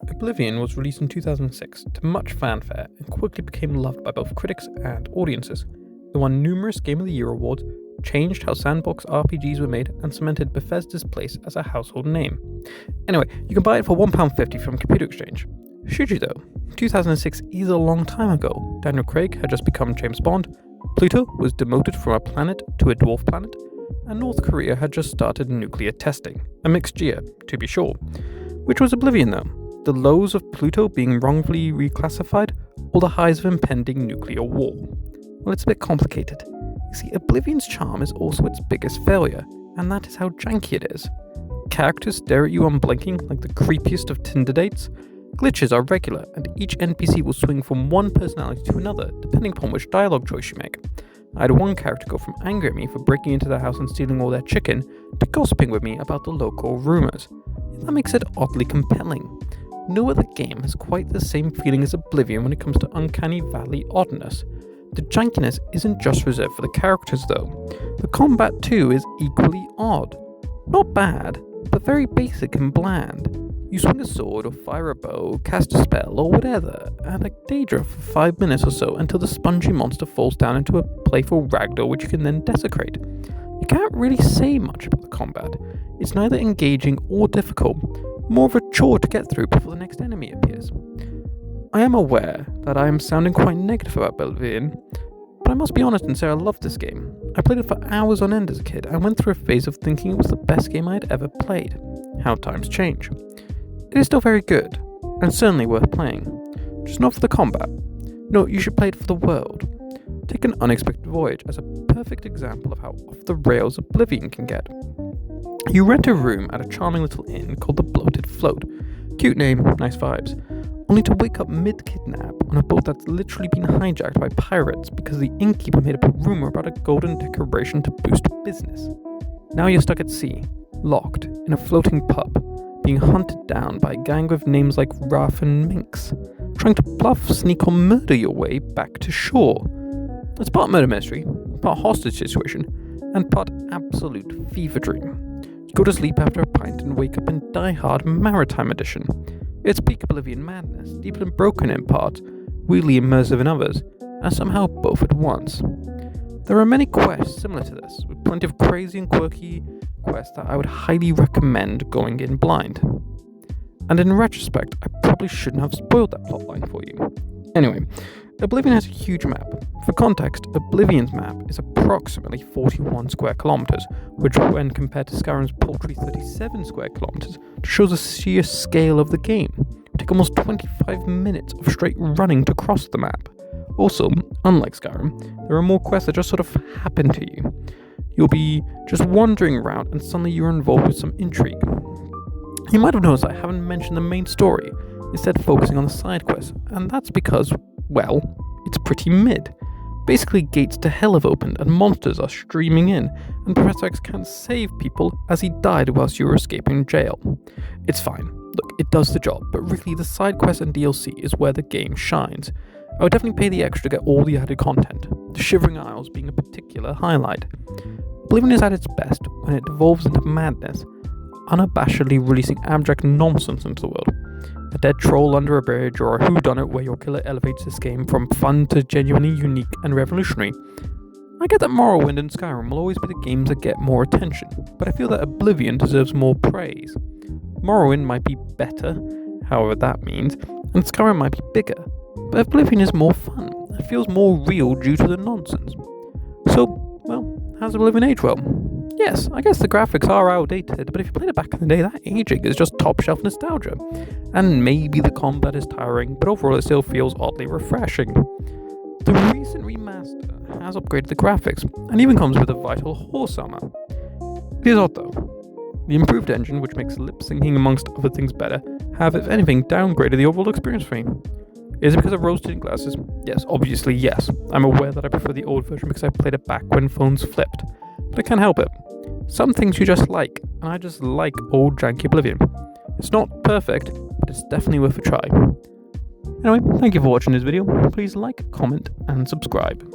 Oblivion was released in 2006 to much fanfare and quickly became loved by both critics and audiences. It won numerous Game of the Year awards, changed how sandbox RPGs were made, and cemented Bethesda's place as a household name. Anyway, you can buy it for £1.50 from Computer Exchange. Should you though? 2006 is a long time ago. Daniel Craig had just become James Bond, Pluto was demoted from a planet to a dwarf planet, and North Korea had just started nuclear testing. A mixed year, to be sure. Which was Oblivion though? The lows of Pluto being wrongfully reclassified, or the highs of impending nuclear war? Well, it's a bit complicated. You see, Oblivion's charm is also its biggest failure, and that is how janky it is. Characters stare at you unblinking like the creepiest of Tinder dates. Glitches are regular, and each NPC will swing from one personality to another, depending upon which dialogue choice you make. I had one character go from angry at me for breaking into their house and stealing all their chicken, to gossiping with me about the local rumours. That makes it oddly compelling. No other game has quite the same feeling as Oblivion when it comes to uncanny valley oddness. The jankiness isn't just reserved for the characters though. The combat too is equally odd. Not bad, but very basic and bland. You swing a sword or fire a bow, cast a spell or whatever, and a daydream for 5 minutes or so until the spongy monster falls down into a playful ragdoll which you can then desecrate. You can't really say much about the combat. It's neither engaging or difficult, more of a chore to get through before the next enemy appears. I am aware that I am sounding quite negative about Oblivion, but I must be honest and say I love this game. I played it for hours on end as a kid and went through a phase of thinking it was the best game I had ever played. How times change. It is still very good, and certainly worth playing. Just not for the combat. No, you should play it for the world. Take An Unexpected Voyage as a perfect example of how off the rails Oblivion can get. You rent a room at a charming little inn called the Bloated Float. Cute name, nice vibes. Only to wake up mid-kidnap on a boat that's literally been hijacked by pirates because the innkeeper made up a rumour about a golden decoration to boost business. Now you're stuck at sea, locked, in a floating pub, being hunted down by a gang with names like Raph and Minx, trying to bluff, sneak or murder your way back to shore. It's part murder mystery, part hostage situation, and part absolute fever dream. You go to sleep after a pint and wake up in Die Hard Maritime Edition. It's peak Oblivion madness, deep and broken in parts, weirdly immersive in others, and somehow both at once. There are many quests similar to this, with plenty of crazy and quirky quests that I would highly recommend going in blind. And in retrospect, I probably shouldn't have spoiled that plotline for you. Anyway, Oblivion has a huge map. For context, Oblivion's map is approximately 41 square kilometers, which when compared to Skyrim's paltry 37 square kilometers, shows the sheer scale of the game. It would take almost 25 minutes of straight running to cross the map. Also, unlike Skyrim, there are more quests that just sort of happen to you. You'll be just wandering around and suddenly you're involved with some intrigue. You might have noticed I haven't mentioned the main story, instead focusing on the side quests, and that's because, well, it's pretty mid. Basically, gates to hell have opened and monsters are streaming in, and Professor X can't save people as he died whilst you were escaping jail. It's fine. Look, it does the job, but really the side quests and DLC is where the game shines. I would definitely pay the extra to get all the added content, the Shivering Isles being a particular highlight. Oblivion is at its best when it devolves into madness, unabashedly releasing abstract nonsense into the world. A dead troll under a bridge, or a whodunit where your killer elevates this game from fun to genuinely unique and revolutionary. I get that Morrowind and Skyrim will always be the games that get more attention, but I feel that Oblivion deserves more praise. Morrowind might be better, however that means, and Skyrim might be bigger, but Oblivion is more fun and feels more real due to the nonsense. So, well, how's Oblivion age well? Yes, I guess the graphics are outdated, but if you played it back in the day, that aging is just top shelf nostalgia. And maybe the combat is tiring, but overall it still feels oddly refreshing. The recent remaster has upgraded the graphics, and even comes with a vital horse armor. It is odd though. The improved engine, which makes lip syncing amongst other things better, have, if anything, downgraded the overall experience for me. Is it because of rose-tinted glasses? Yes, obviously yes. I'm aware that I prefer the old version because I played it back when phones flipped. But I can't help it. Some things you just like, and I just like old janky Oblivion. It's not perfect, but it's definitely worth a try. Anyway, thank you for watching this video. Please like, comment, and subscribe.